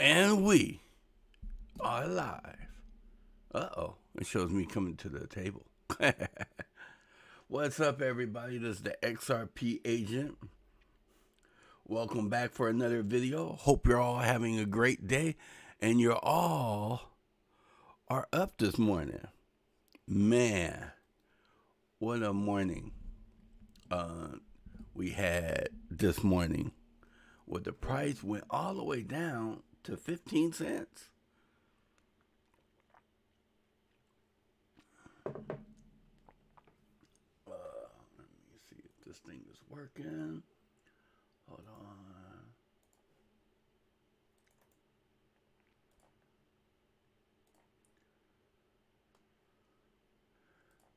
And we are live. Uh-oh. It shows me coming to the table. What's up, everybody? This is the XRP Agent. Welcome back for another video. Hope you're all having a great day and you're all are up this morning. Man, what a morning we had this morning. Where the price went all the way down to 15 cents. Let me see if this thing is working. Hold on.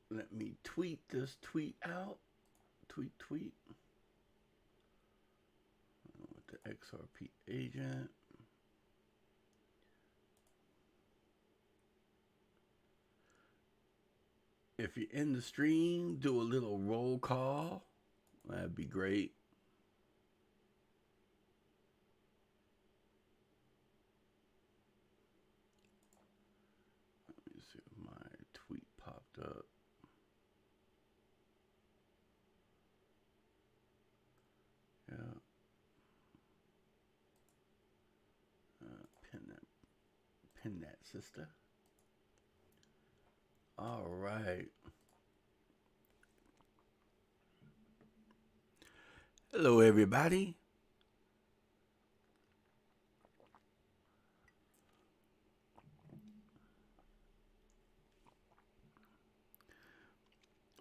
Let me tweet this tweet out. Tweet. With the XRP agent. If you're in the stream, do a little roll call. That'd be great. Let me see if my tweet popped up. Yeah. Pin that, sister. All right. Hello, everybody.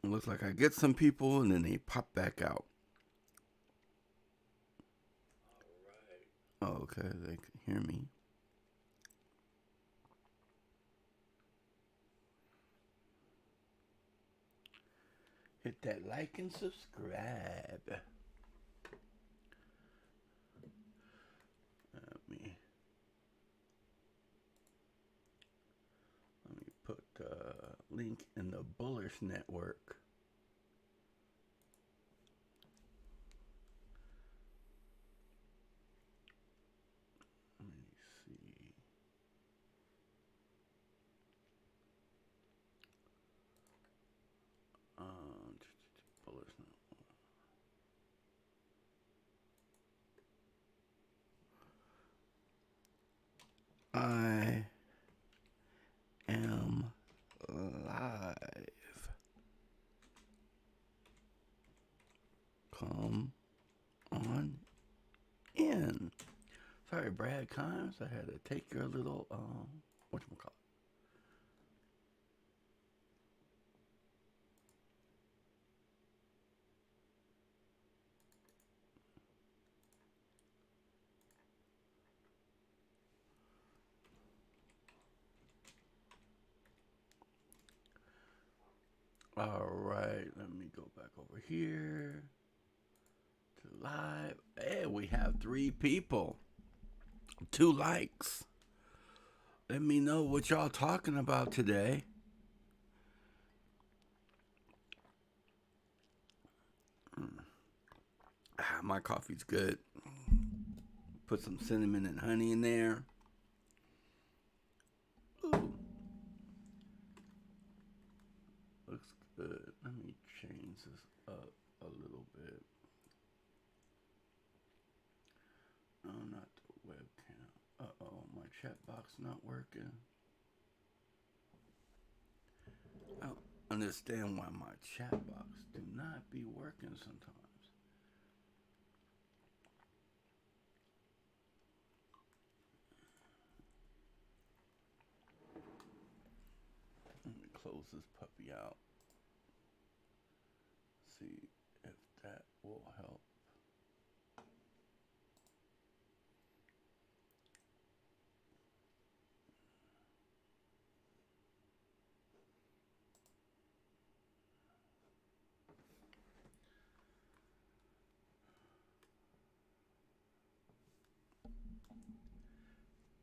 It looks like I get some people and then they pop back out. Oh, okay, they can hear me. Hit that like and subscribe. Let me put the link in the Bullish Network. Let me see. Bullish Network. I am live. Come on in. Sorry, Brad Kimes. I had to take your little whatchamacallit. All right, let me go back over here to live. Hey, we have 3 people, 2 likes. Let me know what y'all talking about today. My coffee's good. Put some cinnamon and honey in there. Ooh. Looks good. Let me change this up a little bit. No, not the webcam. Uh-oh, my chat box not working. I don't understand why my chat box do not be working sometimes. Let me close this puppy out. See if that will help.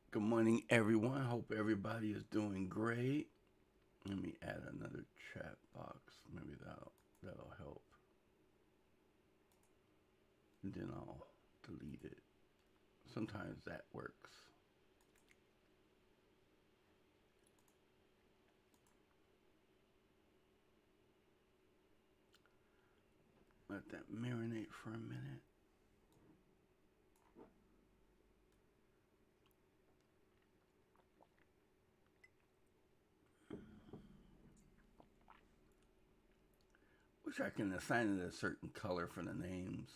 Good morning, everyone. Hope everybody is doing great. Let me add another chat box. Maybe that'll help. And then I'll delete it. Sometimes that works. Let that marinate for a minute. Wish I can assign it a certain color for the names.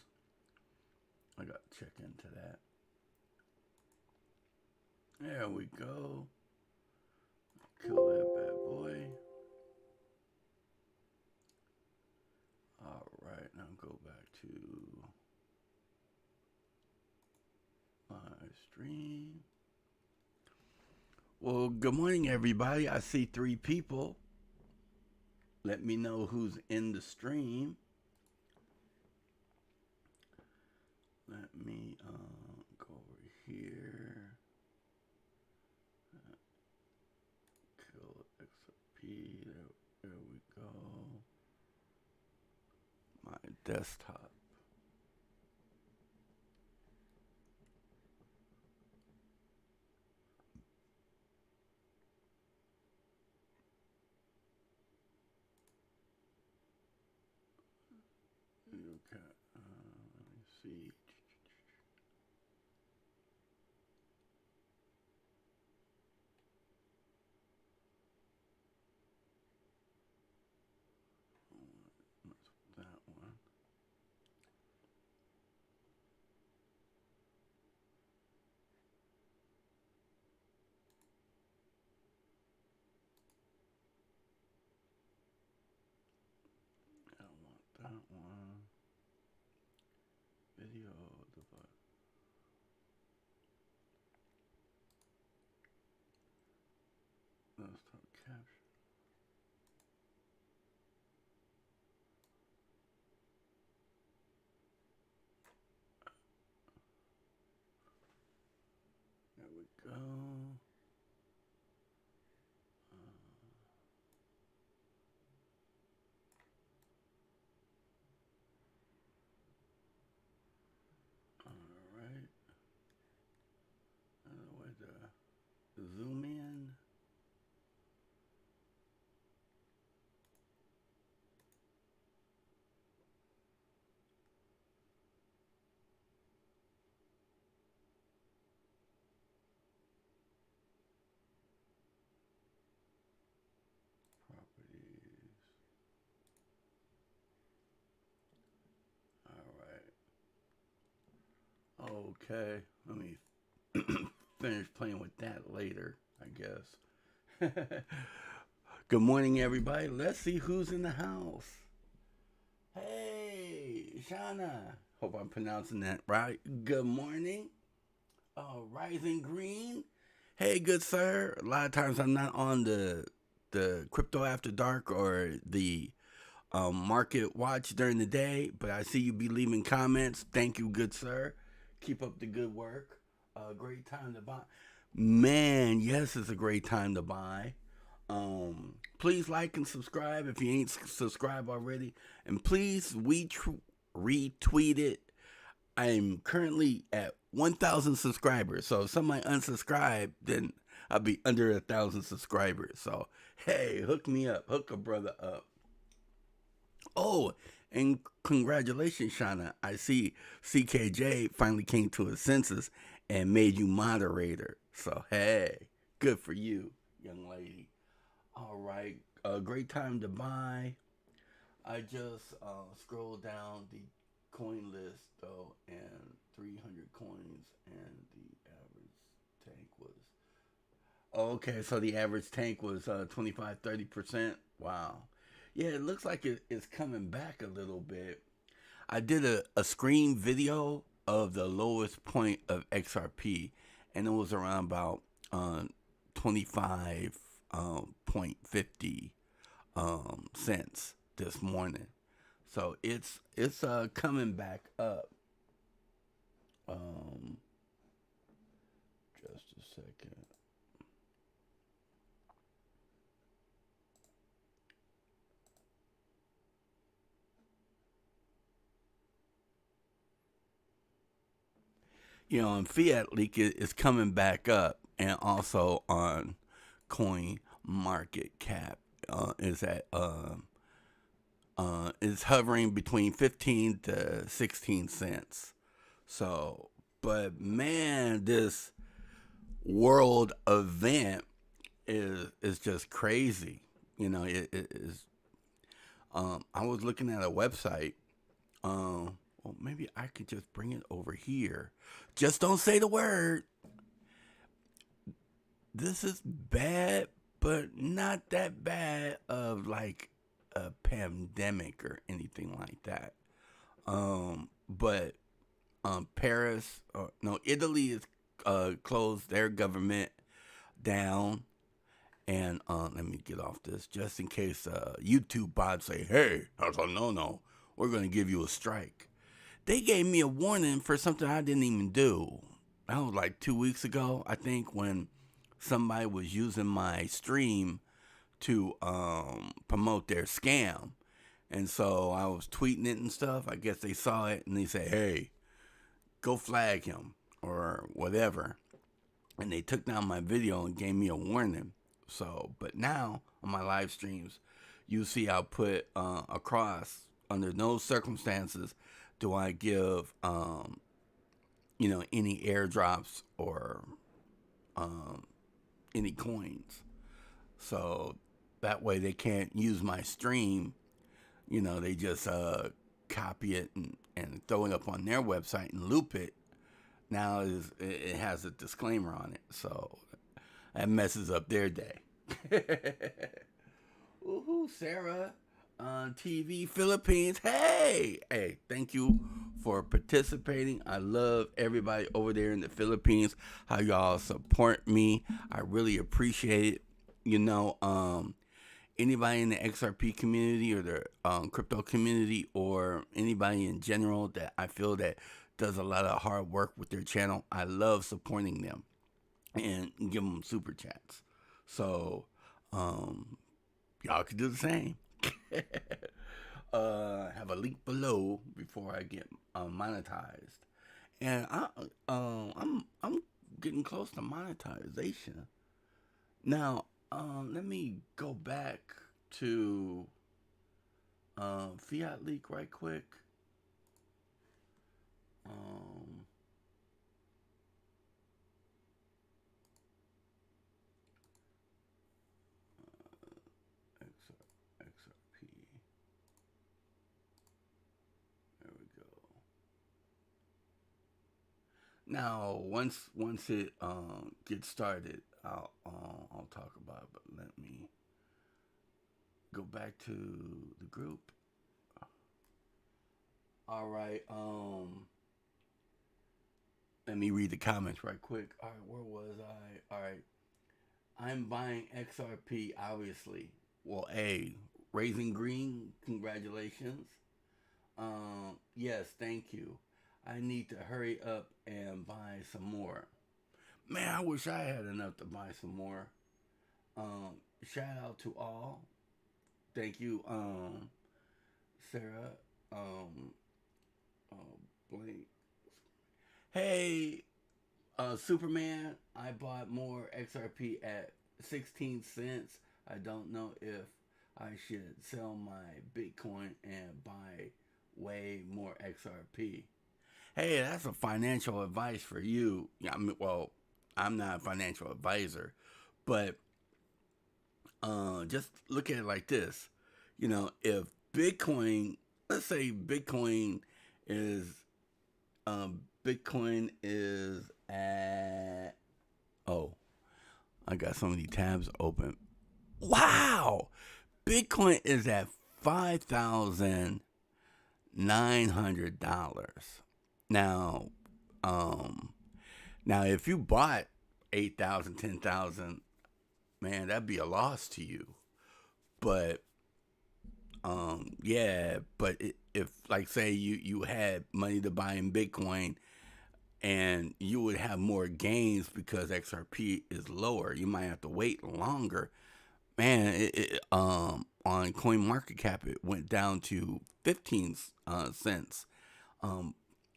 I gotta check into that. There we go. Kill that bad boy. Alright, now go back to my stream. Well, good morning, everybody. I see 3 people. Let me know who's in the stream. Let me go over here. Kill XRP. There we go. My desktop. Okay. Let me see. That one. I want that one. Video device. Desktop capture. There we go. Alright. Way to zoom in. Properties. Alright. Okay. Let me finish playing with that later, I guess. Good morning, everybody. Let's see who's in the house. Hey, Shauna. Hope I'm pronouncing that right. Good morning. Rising Green. Hey, good sir. A lot of times I'm not on the Crypto After Dark or the Market Watch during the day, but I see you be leaving comments. Thank you, good sir. Keep up the good work. Great time to buy. Man, yes, it's a great time to buy. Please like and subscribe if you ain't subscribed already. And please retweet it. I'm currently at 1,000 subscribers. So if somebody unsubscribe, then I'll be under 1,000 subscribers. So, hey, hook me up. Hook a brother up. Oh, and congratulations, Shauna. I see CKJ finally came to his senses and made you moderator. So, hey, good for you, young lady. All right, great time to buy. I just scrolled down the coin list, though, and 300 coins, and the average tank was... Okay, so the average tank was 25-30%. Wow. Yeah, it looks like it's coming back a little bit. I did a screen video of the lowest point of XRP, and it was around about 25.50 cents this morning. So it's coming back up. Just a second. You know, and Fiat Leak is coming back up, and also on Coin Market Cap is at is hovering between 15 to 16 cents. So, but man, this world event is just crazy. It is. I was looking at a website. Well, maybe I could just bring it over here. Just don't say the word. This is bad, but not that bad of like a pandemic or anything like that. But Paris, no, Italy is closed their government down. And let me get off this just in case YouTube bots say, hey, that's a no. We're going to give you a strike. They gave me a warning for something I didn't even do. That was like 2 weeks ago, I think, when somebody was using my stream to promote their scam. And so I was tweeting it and stuff. I guess they saw it and they said, hey, go flag him or whatever. And they took down my video and gave me a warning. So, but now on my live streams, you see I'll put across, under no circumstances do I give, any airdrops or any coins. So that way they can't use my stream. They just copy it and throw it up on their website and loop it. Now it has a disclaimer on it. So that messes up their day. Woohoo, Sarah on TV Philippines. Hey, thank you for participating. I love everybody over there in the Philippines, how y'all support me. I really appreciate it. Anybody in the XRP community or the crypto community or anybody in general that I feel that does a lot of hard work with their channel, I love supporting them and give them super chats. So, y'all can do the same. Have a link below before I get monetized, and I'm getting close to monetization. Now, let me go back to Fiat Leak right quick. XRP. There we go. Now, once it gets started, I'll talk about it. But let me go back to the group. All right. Let me read the comments right quick. All right, where was I? All right. I'm buying XRP, obviously. Well, Raising Green, congratulations. Yes, thank you. I need to hurry up and buy some more. Man, I wish I had enough to buy some more. Shout out to all. Thank you, Sarah. Blake. Hey, Superman, I bought more XRP at 16 cents. I don't know if I should sell my Bitcoin and buy way more XRP. Hey, that's a financial advice for you. Well, I'm not a financial advisor, but just look at it like this. If Bitcoin, let's say Bitcoin is at, I got so many tabs open. Wow! Bitcoin is at $5,900. Now, if you bought 8,000, 10,000, man, that'd be a loss to you. But, if, like, say you had money to buy in Bitcoin, and you would have more gains because XRP is lower. You might have to wait longer. Man, on CoinMarketCap it went down to 15 cents,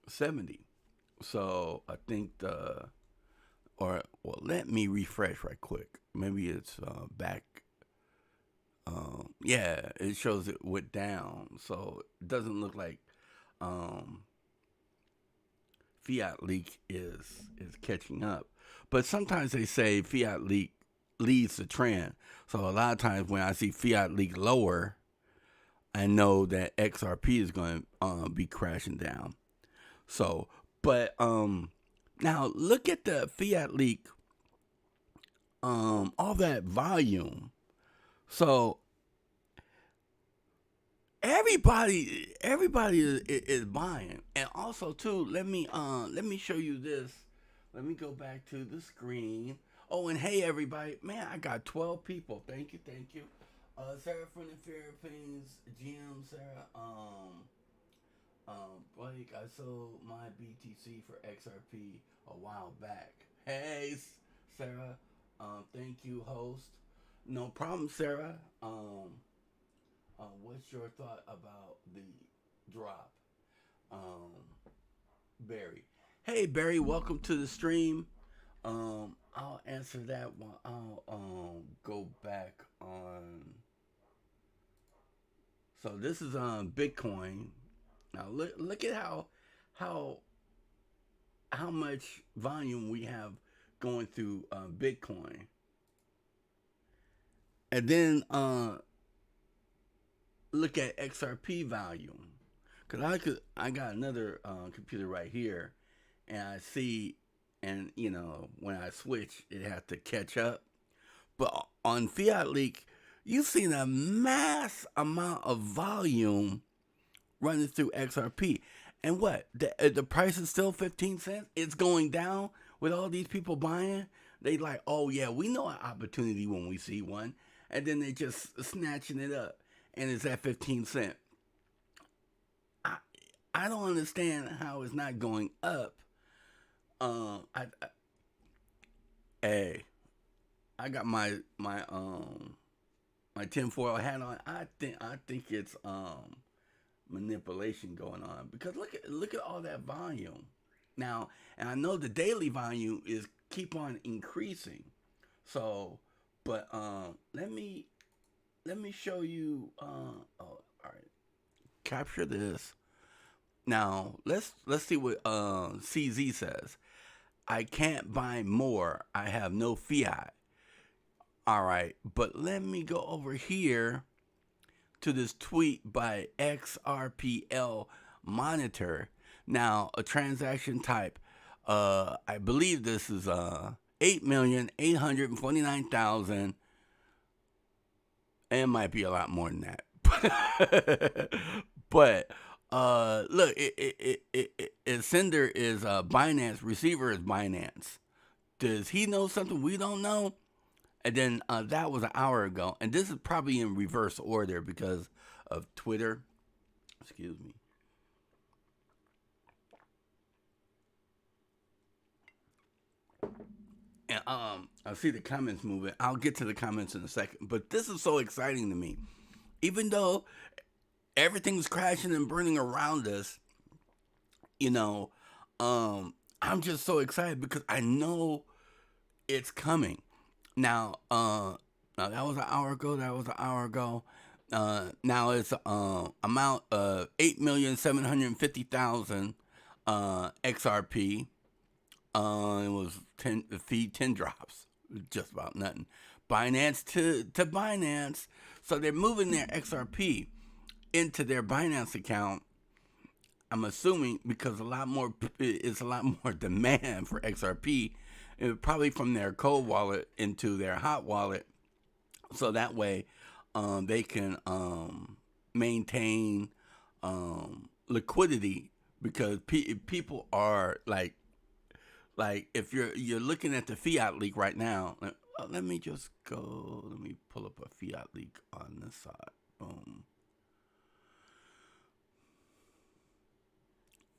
70. So I think let me refresh right quick. Maybe it's back yeah, it shows it went down. So it doesn't look like um, fiat leak is catching up. But sometimes they say fiat leak leads the trend. So a lot of times when I see fiat leak lower, I know that XRP is going to be crashing down. So, but now look at the fiat leak, all that volume. So everybody is buying, and also too. Let me show you this. Let me go back to the screen. Oh, and hey everybody, man, I got 12 people. Thank you. Sarah from the Philippines, GM Sarah. Blake, I sold my BTC for XRP a while back. Hey, Sarah. Thank you, host. No problem, Sarah. What's your thought about the drop? Um, Barry. Hey, Barry, welcome to the stream. I'll answer that one. I'll go back on. So this is on Bitcoin. Now look at how how much volume we have going through Bitcoin, and then look at XRP volume. Cause I got another computer right here, and I see, and you know when I switch, it has to catch up. But on Fiat Leak, you've seen a mass amount of volume running through XRP, and what the price is still 15 cents. It's going down with all these people buying. They like, oh yeah, we know an opportunity when we see one, and then they just snatching it up, and it's at 15 cents. I don't understand how it's not going up. I hey, I got my tinfoil hat on. I think it's manipulation going on, because look at all that volume now, and I know the daily volume is keep on increasing. So, but let me show you. Oh, all right, capture this. Now let's see what CZ says. I can't buy more. I have no fiat. All right, but let me go over here to this tweet by XRPL Monitor. Now, a transaction type. I believe this is 8,849,000. It might be a lot more than that. But look, sender is Binance, receiver is Binance. Does he know something we don't know? And then that was an hour ago. And this is probably in reverse order because of Twitter. Excuse me. And I see the comments moving. I'll get to the comments in a second. But this is so exciting to me. Even though everything's crashing and burning around us, you know, I'm just so excited because I know it's coming. Now, that was an hour ago. Now it's amount of 8,750,000 XRP. It was 10 the feed 10 drops, just about nothing. Binance to Binance, so they're moving their XRP into their Binance account. I'm assuming because it's a lot more demand for XRP, probably from their cold wallet into their hot wallet, so that way they can maintain liquidity, because people are like if you're looking at the fiat leak right now. Let me just go. Let me pull up a fiat leak on this side. Boom.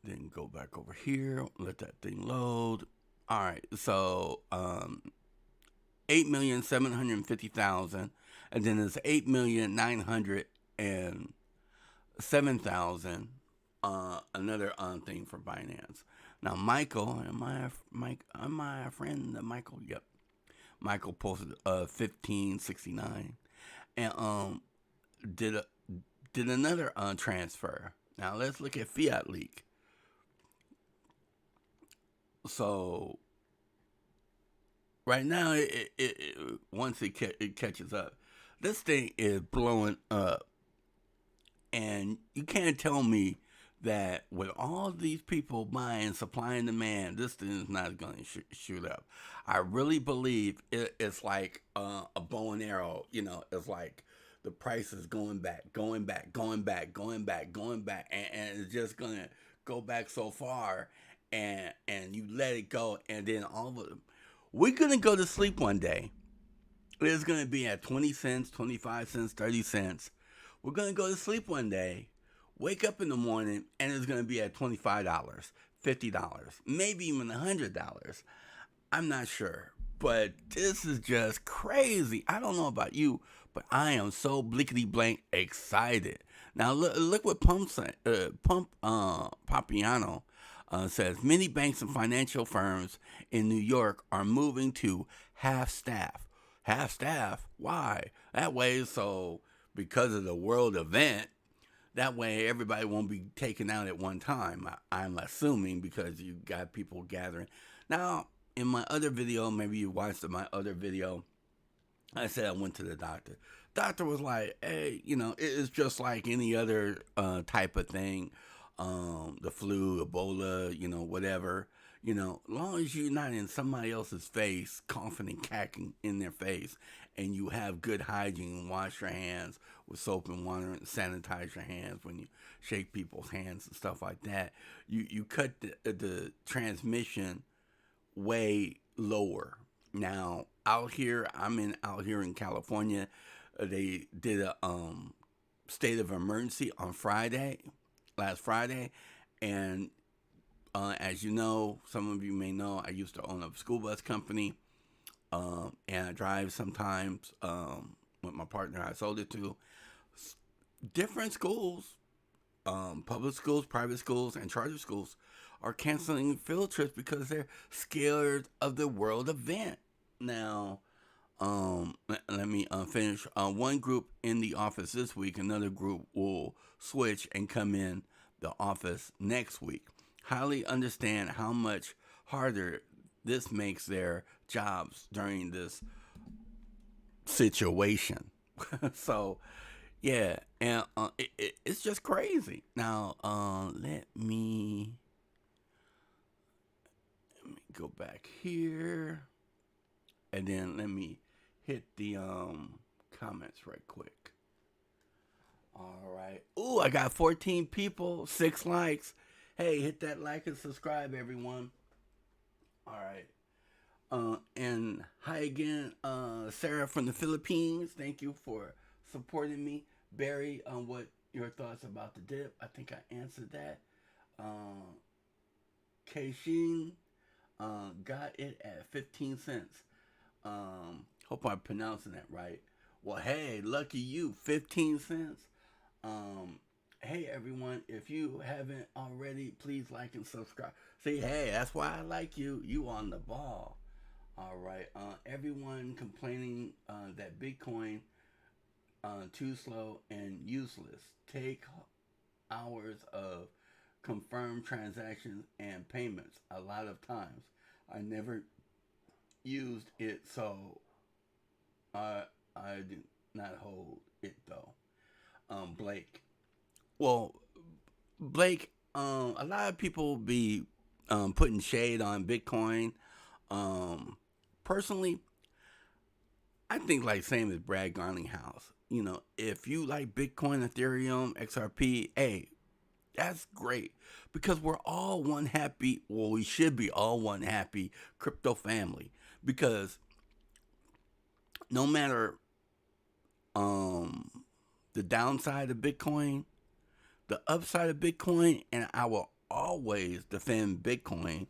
Then go back over here. Let that thing load. All right. So 8,750,000, and then it's 8,907,000. Another thing for Binance. Now, Michael, am I a friend of Michael? Yep. Michael posted 1569. and did a, did another transfer. Now let's look at Fiat Leak. So right now, once it catches up, this thing is blowing up, and you can't tell me that with all these people buying, supply and demand, this thing is not going to shoot up. I really believe it's like a bow and arrow. It's like the price is going back, going back, going back, going back, going back, and it's just going to go back so far, and you let it go, and then all of them. We're going to go to sleep one day. It's going to be at 20 cents, 25 cents, 30 cents. We're going to go to sleep one day, wake up in the morning, and it's going to be at $25, $50, maybe even $100. I'm not sure. But this is just crazy. I don't know about you, but I am so blickety blank excited. Now look what Pump Papiano says. Many banks and financial firms in New York are moving to half staff. Half staff? Why? That way, so because of the world event, that way everybody won't be taken out at one time. I'm assuming because you got people gathering. Now, in my other video, maybe you watched my other video, I said I went to the doctor. Doctor was like, hey, it's just like any other type of thing. The flu, Ebola, whatever. As long as you're not in somebody else's face, coughing and cacking in their face, and you have good hygiene, wash your hands with soap and water and sanitize your hands when you shake people's hands and stuff like that, you cut the transmission way lower. Now, out here in California, they did a state of emergency on last Friday, and as you know, some of you may know, I used to own a school bus company, and I drive sometimes with my partner I sold it to. Different schools, public schools, private schools, and charter schools are canceling field trips because they're scared of the world event. Now, let me finish. One group in the office this week, another group will switch and come in the office next week. Highly understand how much harder this makes their jobs during this situation. So, yeah, and it's just crazy. Now, let me go back here, and then let me hit the comments right quick. All right. Ooh, I got 14 people, 6 likes. Hey, hit that like and subscribe, everyone. All right. And hi again, Sarah from the Philippines. Thank you for supporting me. Barry, what your thoughts about the dip? I think I answered that. Keishin got it at 15 cents. Hope I'm pronouncing that right. Well, hey, lucky you, 15 cents. Hey everyone, if you haven't already, please like and subscribe. See, hey, that's why I like you. You on the ball. All right. Everyone complaining that Bitcoin too slow and useless. Take hours of confirmed transactions and payments. A lot of times, I never used it, so I did not hold it though. Blake. Well, Blake, a lot of people be putting shade on Bitcoin. Personally, I think like same as Brad Garlinghouse. If you like Bitcoin, Ethereum, XRP, hey, that's great because we're all one happy. Well, we should be all one happy crypto family because no matter the downside of Bitcoin, the upside of Bitcoin, and I will always defend Bitcoin.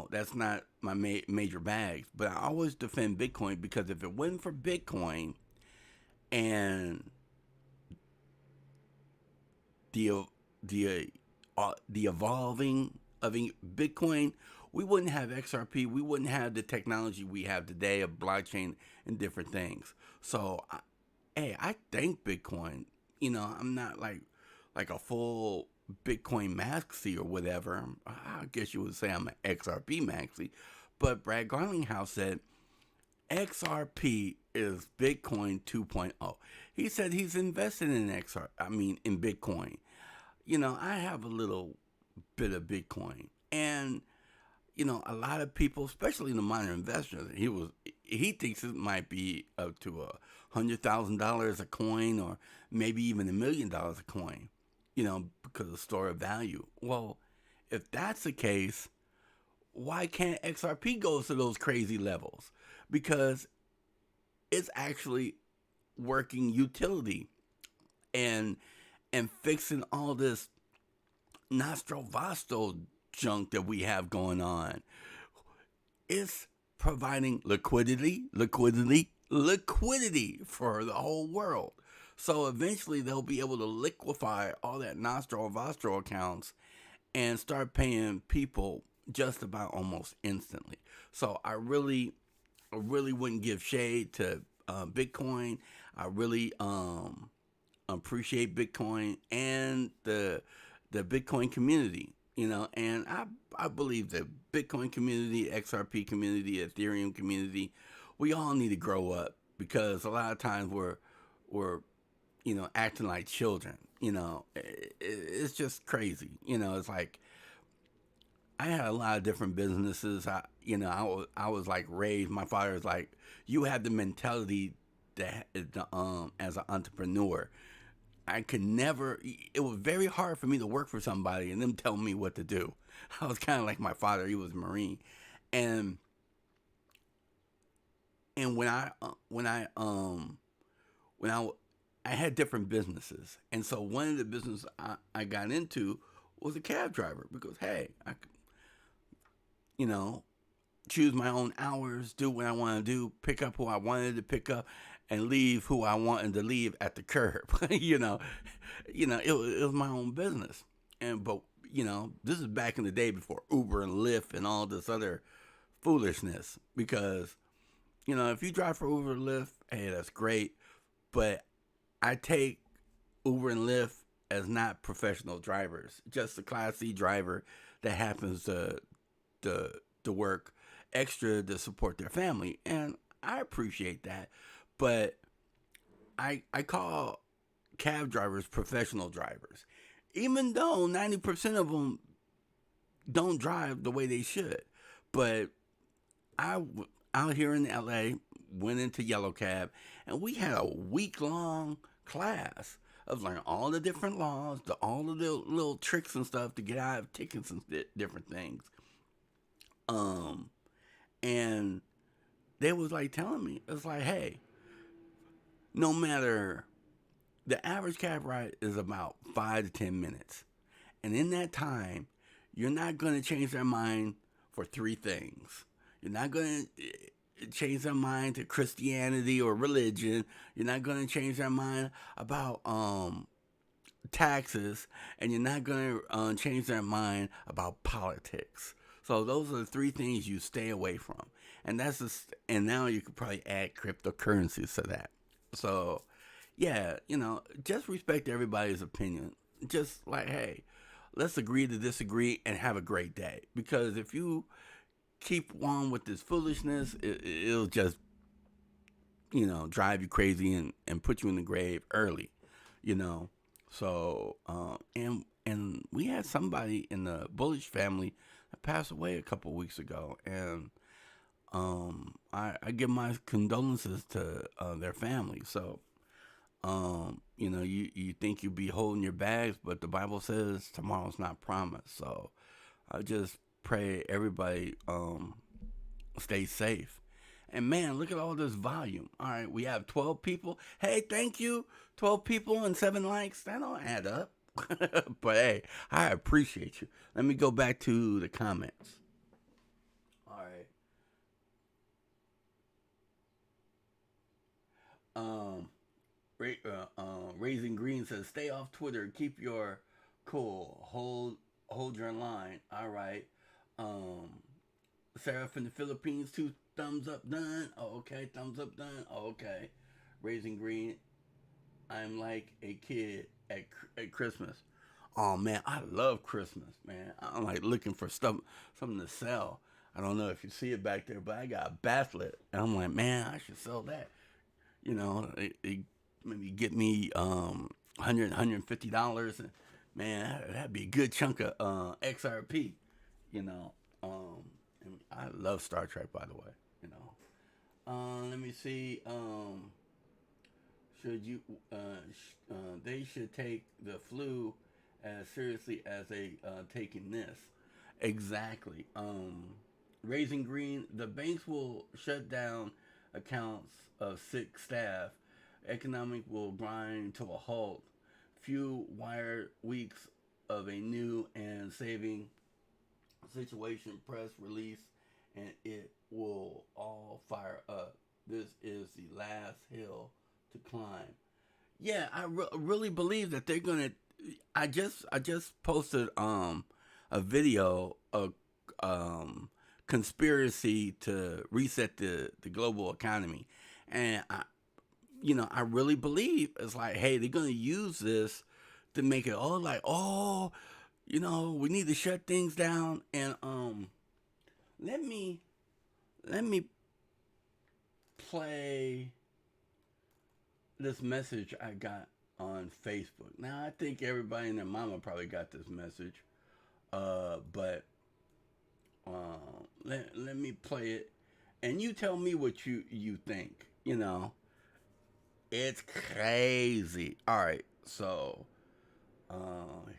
That's not my major bags, but I always defend Bitcoin because if it wasn't for Bitcoin and the evolving of Bitcoin, we wouldn't have XRP. We wouldn't have the technology we have today of blockchain and different things. So hey, I thank Bitcoin. I'm not like a full Bitcoin maxi or whatever. I guess you would say I'm an XRP maxi. But Brad Garlinghouse said XRP is Bitcoin 2.0. He said he's invested in in Bitcoin. I have a little bit of Bitcoin, and a lot of people, especially the minor investors, he thinks it might be up to $100,000 a coin, or maybe even $1,000,000 a coin. Because of store of value. Well, if that's the case, why can't XRP go to those crazy levels? Because it's actually working utility and fixing all this nostro vasto junk that we have going on. It's providing liquidity for the whole world. So eventually they'll be able to liquefy all that nostro vasto accounts and start paying people just about almost instantly. So I really wouldn't give shade to Bitcoin. I really appreciate Bitcoin and the Bitcoin community. And I believe the Bitcoin community, XRP community, Ethereum community, we all need to grow up, because a lot of times we're acting like children. It's just crazy. It's like I had a lot of different businesses. I was like raised. My father was like, you have the mentality that as an entrepreneur. I could never. It was very hard for me to work for somebody and them tell me what to do. I was kind of like my father. He was a Marine, and when I had different businesses, and so one of the businesses I got into was a cab driver, because hey, I could, choose my own hours, do what I want to do, pick up who I wanted to pick up, and leave who I wanted to leave at the curb. It was my own business, but this is back in the day before Uber and Lyft and all this other foolishness. Because if you drive for Uber and Lyft, hey, that's great, but I take Uber and Lyft as not professional drivers, just a Class C driver that happens to work extra to support their family, and I appreciate that. But I call cab drivers professional drivers, even though 90% of them don't drive the way they should. But out here in LA, went into Yellow Cab, and we had a week-long class of learning all the different laws, all of the little tricks and stuff to get out of tickets and different things. And they was like telling me, it's like, hey, no matter, the average cab ride is about 5 to 10 minutes. And in that time, you're not going to change their mind for three things. You're not going to change their mind to Christianity or religion. You're not going to change their mind about taxes, and you're not going to change their mind about politics. So those are the three things you stay away from. And and now you could probably add cryptocurrencies to that. So yeah, just respect everybody's opinion. Just like, hey, let's agree to disagree and have a great day. Because if you keep on with this foolishness, it'll just, drive you crazy and put you in the grave early, So, and we had somebody in the Bullish family that passed away a couple weeks ago, and I give my condolences to their family. So, you think you'll be holding your bags, but the Bible says tomorrow's not promised. So, I just pray everybody stay safe. And man, look at all this volume. All right, we have 12 people. Hey, thank you. 12 people and 7 likes. That don't add up. But hey, I appreciate you. Let me go back to the comments. All right. Raising Green says, stay off Twitter. Keep your cool. Hold your line. All right. Sarah from the Philippines, 2 thumbs up done. Oh, okay. Thumbs up done. Oh, okay. Raising Green. I'm like a kid at Christmas. Oh man, I love Christmas, man. I'm like looking for something to sell. I don't know if you see it back there, but I got a bathlet, and I'm like, man, I should sell that. It maybe get me $150, and man, that'd be a good chunk of XRP. You know, and I love Star Trek, by the way. You know, let me see. Should you? They should take the flu as seriously as they taking this. Exactly. Raising Green. The banks will shut down accounts of sick staff. Economic will grind to a halt. Few wire weeks of a new and saving situation press release, and it will all fire up. This is the last hill to climb. Yeah, really believe that they're gonna. I just posted a video of conspiracy to reset the global economy, and I really believe it's like, hey, they're gonna use this to make it all like, oh, we need to shut things down. And let me let me play this message I got on Facebook. Now I think everybody and their mama probably got this message, but let me play it, and you tell me what you think. It's crazy. All right, so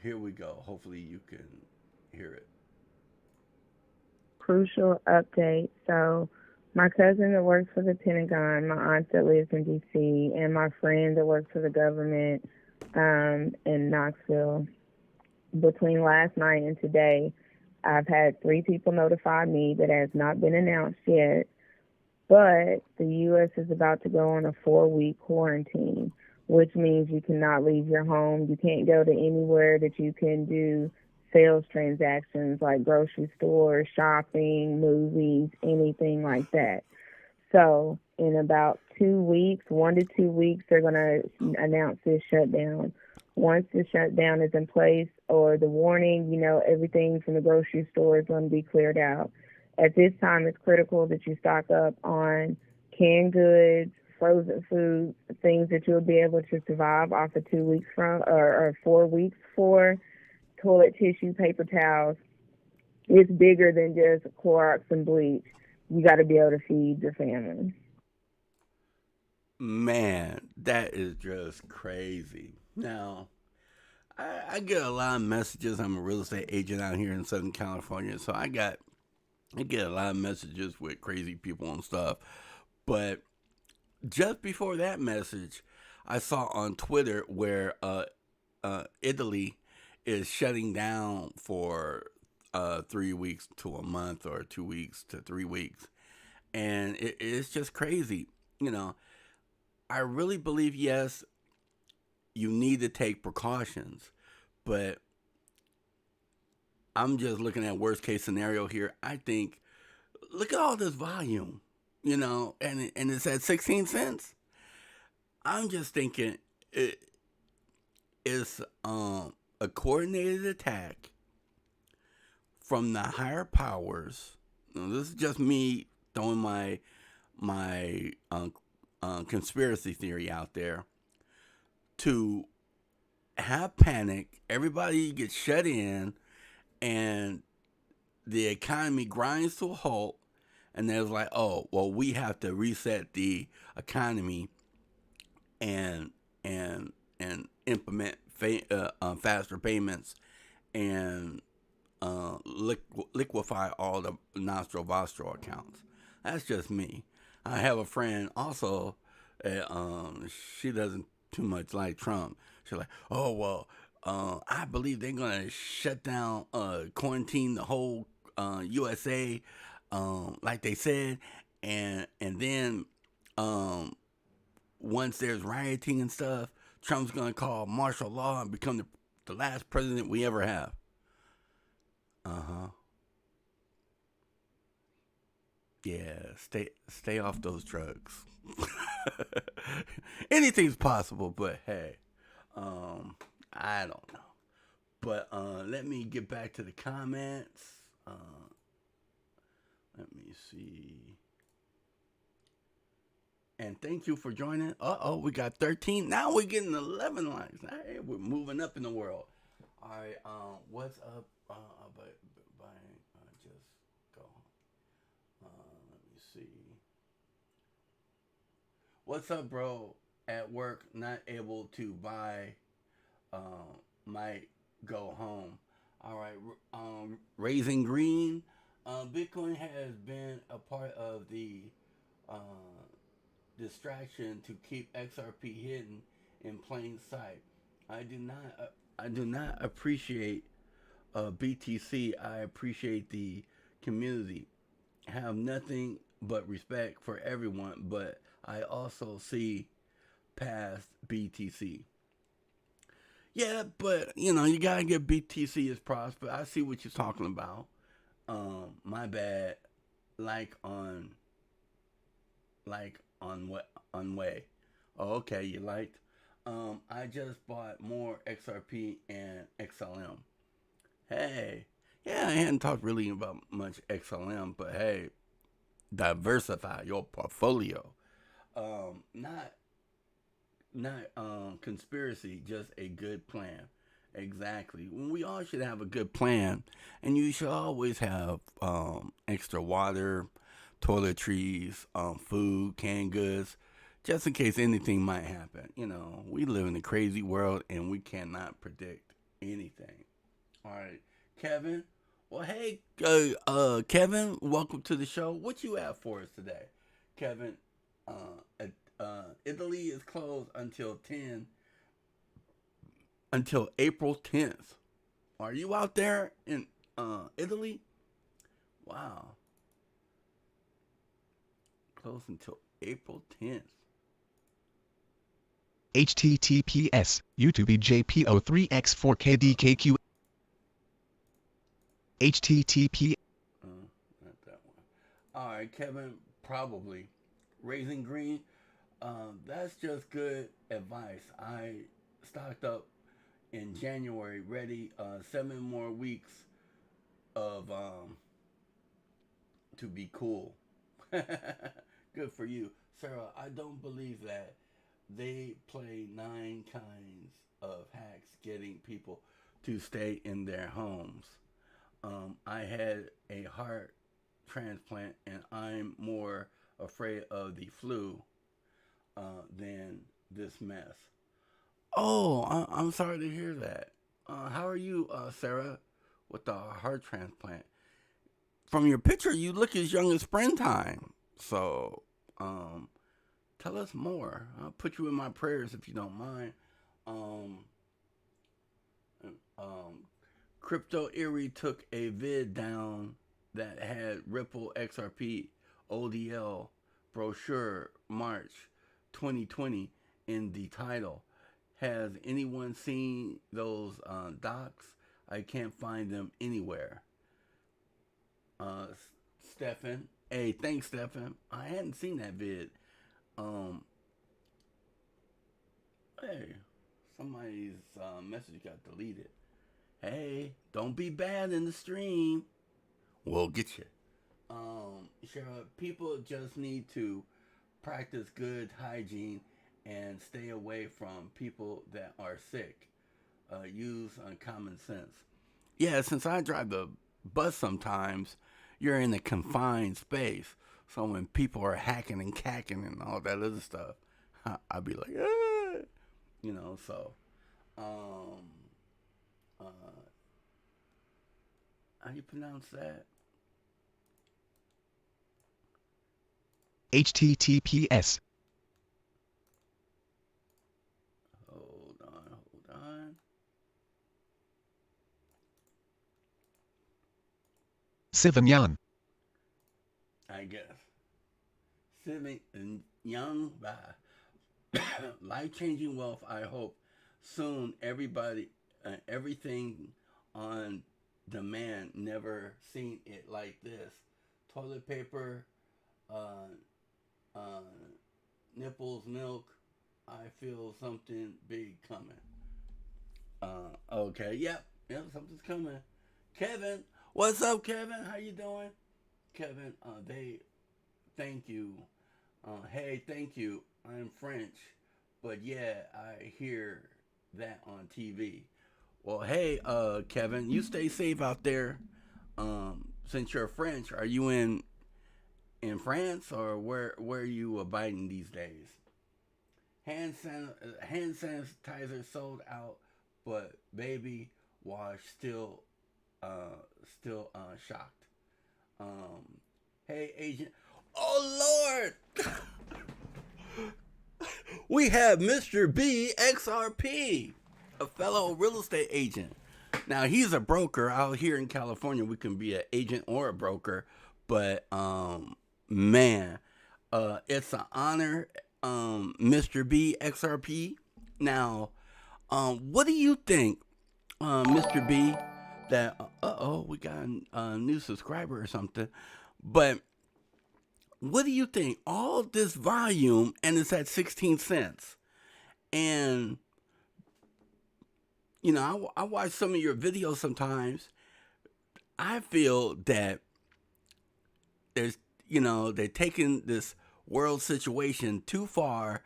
here we go. Hopefully you can hear it. Crucial update. So, my cousin that works for the Pentagon, my aunt that lives in D.C., and my friend that works for the government in Knoxville, between last night and today, I've had 3 people notify me that has not been announced yet, but the U.S. is about to go on a 4-week quarantine, which means you cannot leave your home. You can't go to anywhere that you can do sales transactions like grocery stores, shopping, movies, anything like that. So in about 2 weeks, 1 to 2 weeks, they're going to announce this shutdown. Once the shutdown is in place or the warning, everything from the grocery store is going to be cleared out. At this time, it's critical that you stock up on canned goods, frozen foods, things that you'll be able to survive off of 2 weeks from or 4 weeks for. Toilet tissue, paper towels. It's bigger than just Clorox and bleach. You got to be able to feed your family. Man, that is just crazy. Now, I get a lot of messages. I'm a real estate agent out here in Southern California, so I get a lot of messages with crazy people and stuff. But just before that message, I saw on Twitter where Italy is shutting down for 3 weeks to a month or 2 weeks to 3 weeks, and it's just crazy. I really believe, yes, you need to take precautions, but I'm just looking at worst case scenario here. I think, look at all this volume, and it's at 16 cents. I'm just thinking it's a coordinated attack from the higher powers. Now, this is just me throwing my conspiracy theory out there to have panic. Everybody gets shut in, and the economy grinds to a halt. And there's like, oh, well, we have to reset the economy and implement faster payments and liquefy all the Nostro Vostro accounts. That's just me. I have a friend also that she doesn't too much like Trump. She's like, oh, well, I believe they're going to shut down, quarantine the whole USA, like they said. And then once there's rioting and stuff, Trump's going to call martial law and become the last president we ever have. Uh-huh. Yeah, stay off those drugs. Anything's possible, but hey, I don't know. But let me get back to the comments. Let me see. And thank you for joining. We got 13. Now we're getting 11 likes. Hey, we're moving up in the world. All right. What's up? Just go. Let me see. What's up, bro? At work, not able to buy. Might go home. All right. Raising Green. Bitcoin has been a part of the uh, distraction to keep XRP hidden in plain sight. I do not appreciate BTC. I appreciate the community. Have nothing but respect for everyone, but I also see past BTC. Yeah, but you gotta get BTC as props. But I see what you're talking about. My bad. Like on what on way. Oh, okay, you liked. I just bought more XRP and XLM. Hey, yeah, I hadn't talked really about much XLM, but hey, diversify your portfolio. Not conspiracy, just a good plan. Exactly. We all should have a good plan, and you should always have extra water, toiletries, food, canned goods, just in case anything might happen. We live in a crazy world, and we cannot predict anything. All right, Kevin. Well, hey, Kevin, welcome to the show. What you have for us today, Kevin? Italy is closed until April 10th. Are you out there in Italy? Wow. Closed until April 10th. https YouTube JPO3X4KDKQ http Not that one. All right, Kevin, probably. Raising Green, that's just good advice. I stocked up in January, ready 7 more weeks of to be cool. Good for you, Sarah. I don't believe that they play 9 kinds of hacks getting people to stay in their homes. I had a heart transplant, and I'm more afraid of the flu than this mess. Oh, I'm sorry to hear that. How are you, Sarah, with the heart transplant? From your picture, you look as young as springtime. So, tell us more. I'll put you in my prayers if you don't mind. Um, um, Crypto Erie took a vid down that had Ripple XRP ODL brochure March 2020 in the title. Has anyone seen those docs? I can't find them anywhere. Stefan. Hey, thanks, Stefan. I hadn't seen that vid. Um, hey, somebody's message got deleted. Hey, don't be bad in the stream. We'll get you. Cheryl, people just need to practice good hygiene and stay away from people that are sick. Use common sense. Yeah, since I drive the bus sometimes, you're in a confined space. So when people are hacking and cacking and all that other stuff, I'd be like, ah! So, um, uh, how do you pronounce that? https Hold on. Sivanyan I guess. Civic and young by life-changing wealth. I hope soon everything on demand. Never seen it like this. Toilet paper, Uh, uh, Nipples milk. I feel something big coming. Okay. Yep. Something's coming. Kevin, what's up, Kevin? How you doing, Kevin? They thank you. Hey, thank you. I'm French, but yeah, I hear that on TV. Well, hey, Kevin, you stay safe out there. Since you're French, are you in France or where are you abiding these days? Hand sanitizer sold out, but baby wash still shocked. Um, hey, agent. Oh Lord, we have Mr. B XRP, a fellow real estate agent. Now he's a broker out here in California. We can be an agent or a broker, but man, it's an honor, Mr. B XRP. Now, what do you think, Mr. B? That we got a new subscriber or something. But what do you think? All this volume and it's at 16 cents. And I watch some of your videos sometimes. I feel that there's, they're taking this world situation too far,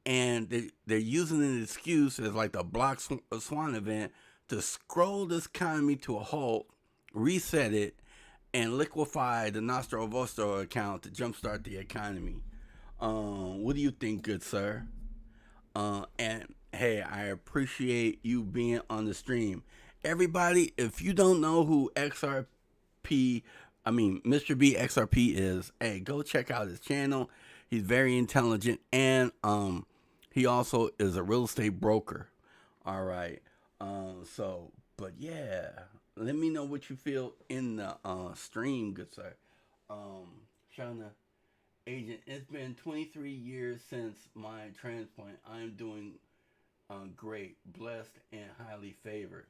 and they're using an excuse as like the Black Swan event to scroll this economy to a halt, reset it, and liquefy the Nostro Vostro account to jumpstart the economy. What do you think, good sir? And hey, I appreciate you being on the stream. Everybody, if you don't know who Mr. B XRP is, hey, go check out his channel. He's very intelligent, and he also is a real estate broker. All right. But yeah, let me know what you feel in the stream, good sir. Shauna, agent, it's been 23 years since my transplant. I'm doing great, blessed, and highly favored.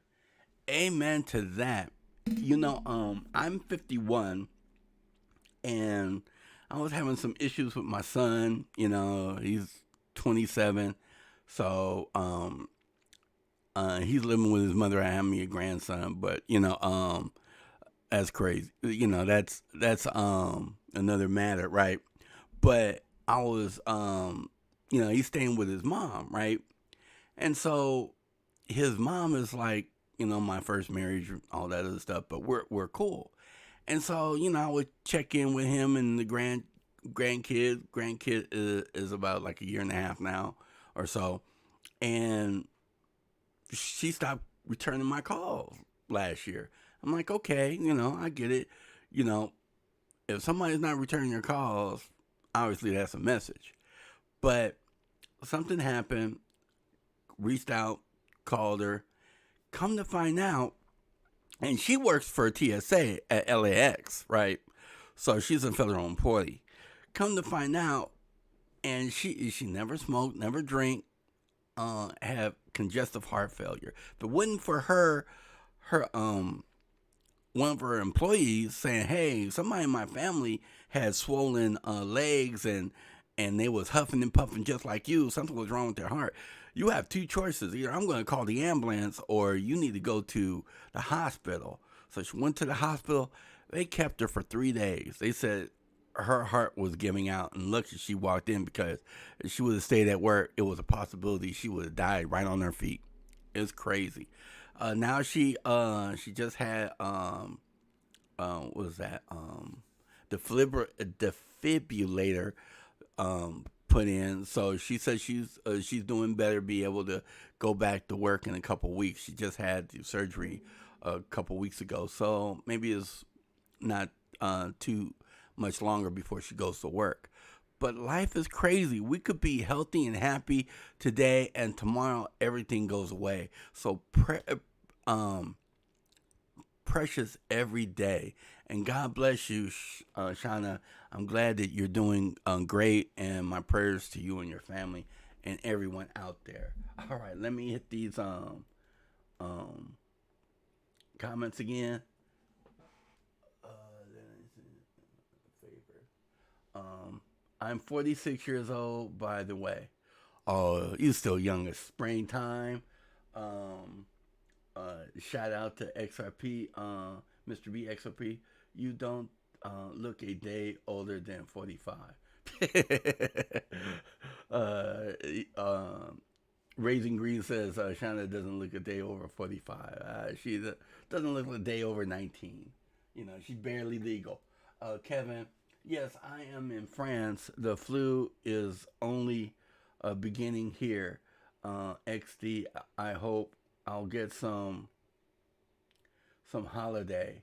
Amen to that. I'm 51, and I was having some issues with my son. He's 27, so he's living with his mother. I have me a grandson, but that's crazy. That's another matter, right? But I was he's staying with his mom, right? And so his mom is like, my first marriage, all that other stuff, but we're cool. And so, I would check in with him and the grandkid. Grandkid is about like a year and a half now or so. And she stopped returning my calls last year. I'm like, okay, I get it. If somebody's not returning your calls, obviously that's a message. But something happened, reached out, called her, come to find out, and she works for TSA at LAX, right? So she's a federal employee. Come to find out, and she never smoked, never drank, have congestive heart failure. If it wasn't for her one of her employees saying, "Hey, somebody in my family had swollen legs and they was huffing and puffing just like you. Something was wrong with their heart. You have two choices. Either I'm going to call the ambulance or you need to go to the hospital." So she went to the hospital. They kept her for 3 days. They said her heart was giving out, and lucky she walked in, because if she would have stayed at work, it was a possibility she would have died right on her feet. It's crazy. Now she just had what was that defibrillator put in, so she says she's doing better, be able to go back to work in a couple weeks. She just had the surgery a couple weeks ago, so maybe it's not too much longer before she goes to work. But life is crazy. We could be healthy and happy today, and tomorrow everything goes away. So precious every day. And God bless you, Shauna. I'm glad that you're doing great, and my prayers to you and your family and everyone out there. All right, let me hit these comments again. I'm 46 years old, by the way. Oh, you still young as springtime. Um, Shout out to XRP, Mr. B XRP. You don't look a day older than 45. uh, um, Raising Green says Shauna doesn't look a day over 45. She doesn't look a day over 19. You know, she's barely legal. Kevin, yes, I am in France. The flu is only beginning here. XD, I hope I'll get some holiday.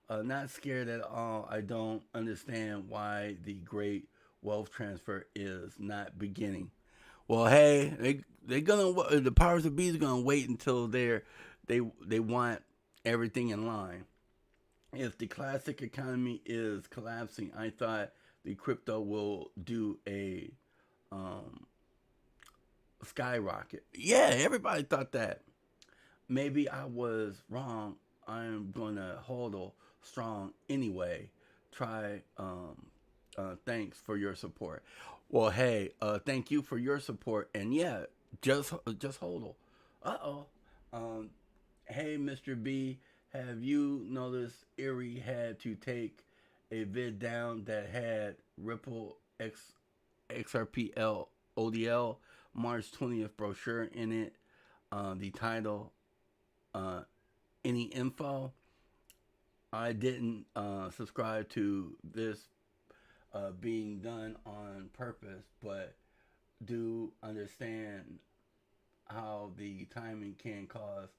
Not scared at all. I don't understand why the great wealth transfer is not beginning. Well, hey, they gonna the powers that be is gonna wait until they want everything in line. If the classic economy is collapsing, I thought the crypto will do a um, skyrocket. Yeah, everybody thought that. Maybe I was wrong. I'm gonna hold strong anyway. Try. Thanks for your support. Well, hey, thank you for your support. And yeah, just hold. Uh-oh. Um, hey, Mr. B, have you noticed Erie had to take a vid down that had Ripple XRPL ODL March 20th brochure in it? The title, uh, any info? I didn't subscribe to this being done on purpose, but do understand how the timing can cause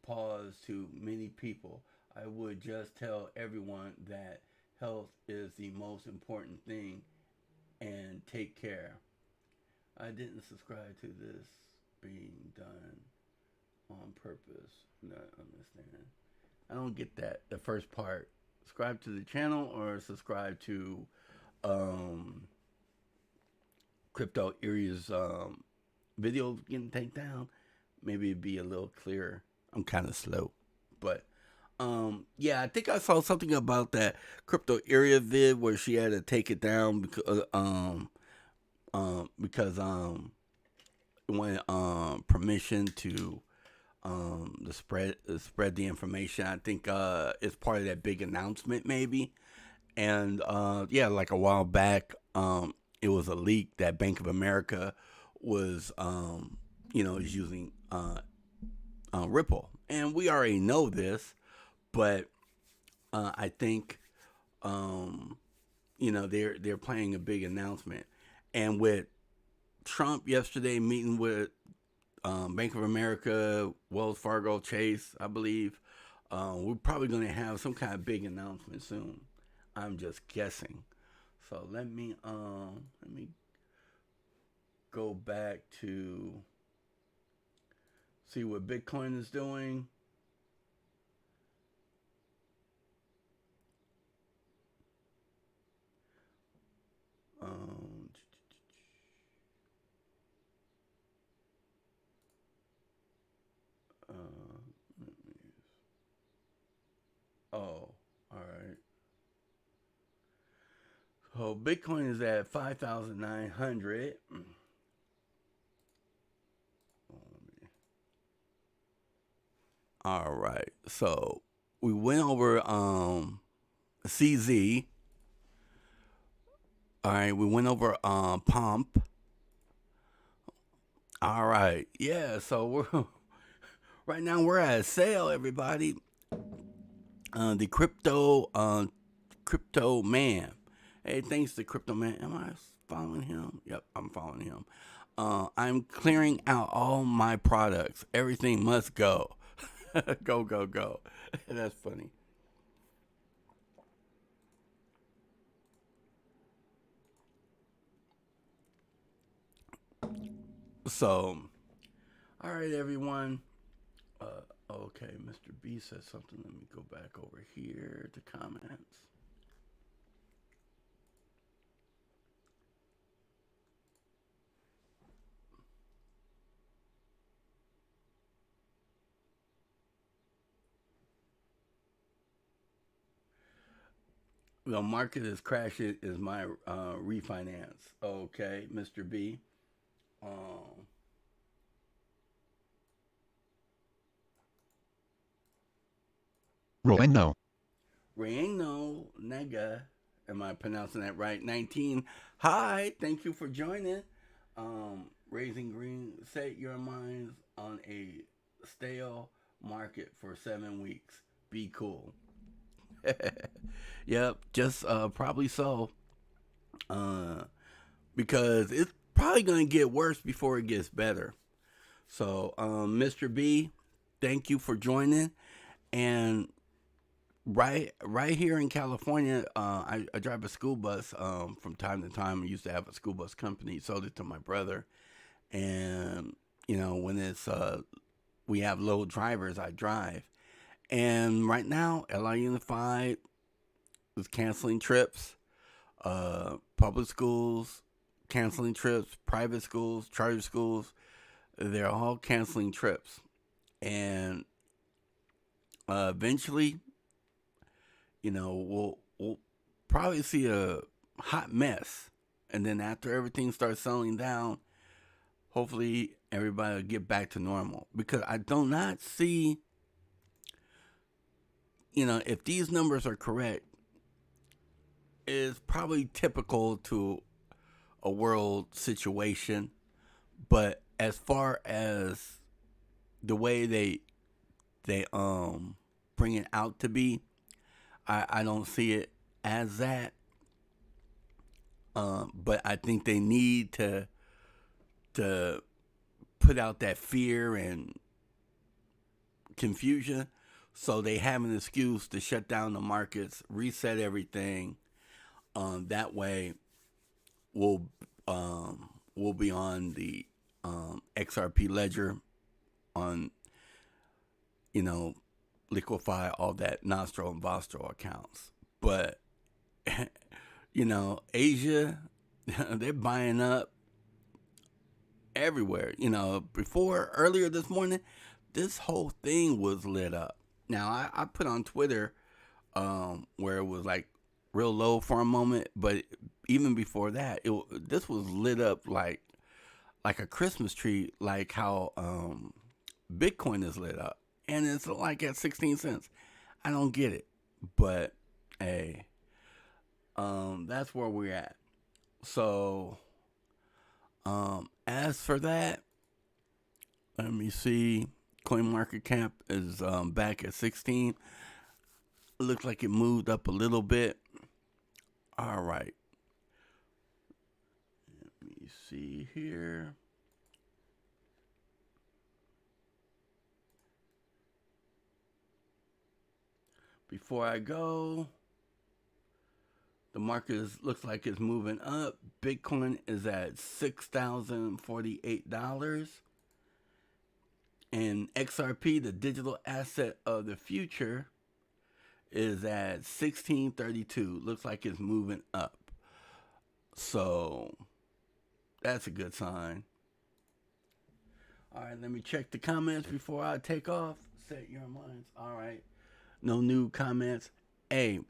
pause to many people. I would just tell everyone that health is the most important thing and take care. I didn't subscribe to this being done on purpose. Not understand. I don't get that. The first part. Subscribe to the channel or subscribe to um, Crypto Area's video getting taken down. Maybe it'd be a little clearer. I'm kind of slow, but yeah, I think I saw something about that Crypto Area vid where she had to take it down because it wanted permission to spread the information. I think it's part of that big announcement maybe. And yeah, like a while back, it was a leak that Bank of America was is using Ripple, and we already know this, but I think they're planning a big announcement, and with Trump yesterday meeting with Bank of America, Wells Fargo, Chase, I believe, we're probably going to have some kind of big announcement soon. I'm just guessing. So let me go back to see what Bitcoin is doing. Um, uh, oh, all right. So Bitcoin is at 5,900. All right. So we went over CZ. All right, we went over Pump. All right. Yeah, so we're right now we're at a sale, everybody. The crypto man. Hey, thanks to Crypto Man. Am I following him? Yep, I'm following him. I'm clearing out all my products. Everything must go. Go, go, go. That's funny. So, all right, everyone. Okay, Mr. B said something. Let me go back over here to comments. The market is crashing is my refinance. Okay, Mr. B. Um, Roeno. Reino Nega. Am I pronouncing that right? 19. Hi, thank you for joining. Raising Green, set your minds on a stale market for 7 weeks. Be cool. Yep, just probably so. Uh, because it's probably going to get worse before it gets better. So, Mr. B, thank you for joining. And right here in California, I drive a school bus from time to time. I used to have a school bus company, sold it to my brother. And, when it's we have low drivers, I drive. And right now, LI Unified is canceling trips. Public schools canceling trips, private schools, charter schools, they're all canceling trips. And eventually, we'll probably see a hot mess. And then after everything starts settling down, hopefully everybody will get back to normal. Because I do not see, if these numbers are correct, it's probably typical to a world situation. But as far as the way they bring it out to be, I don't see it as that. But I think they need to put out that fear and confusion, so they have an excuse to shut down the markets, reset everything. That way, we'll be on the XRP ledger, on liquefy all that Nostro and Vostro accounts. But Asia, they're buying up everywhere. Earlier this morning, this whole thing was lit up. Now I put on Twitter where it was like real low for a moment, but even before that, this was lit up like a Christmas tree, like how Bitcoin is lit up, and it's like at 16 cents. I don't get it, but hey, that's where we're at. So, as for that, let me see. CoinMarketCap is back at 16. Looks like it moved up a little bit. All right. Let me see here. Before I go, the market looks like it's moving up. Bitcoin is at $6,048. And XRP, the digital asset of the future, is at 1632. Looks like it's moving up. So that's a good sign. All right, let me check the comments before I take off. Set your minds. All right. No new comments. Hey,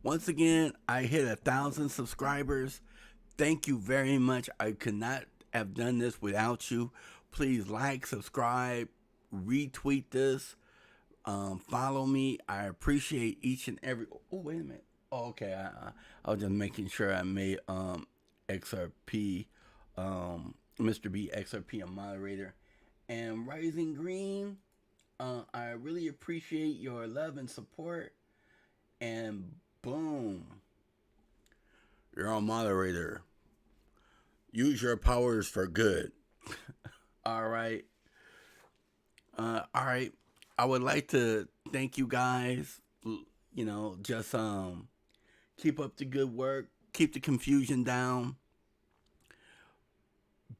once again, I hit 1,000 subscribers. Thank you very much. I could not have done this without you. Please like, subscribe, retweet this, follow me. I appreciate each and every. Oh, wait a minute. Oh, okay. I was just making sure I made XRP, Mr. B XRP a moderator, and Rising Green. I really appreciate your love and support. And boom, you're a moderator. Use your powers for good. All right. All right. I would like to thank you guys. Just keep up the good work. Keep the confusion down.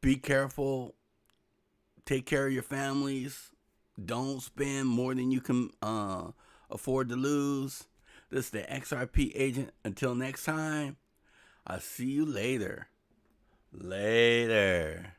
Be careful. Take care of your families. Don't spend more than you can afford to lose. This is the XRP agent. Until next time, I'll see you later. Later.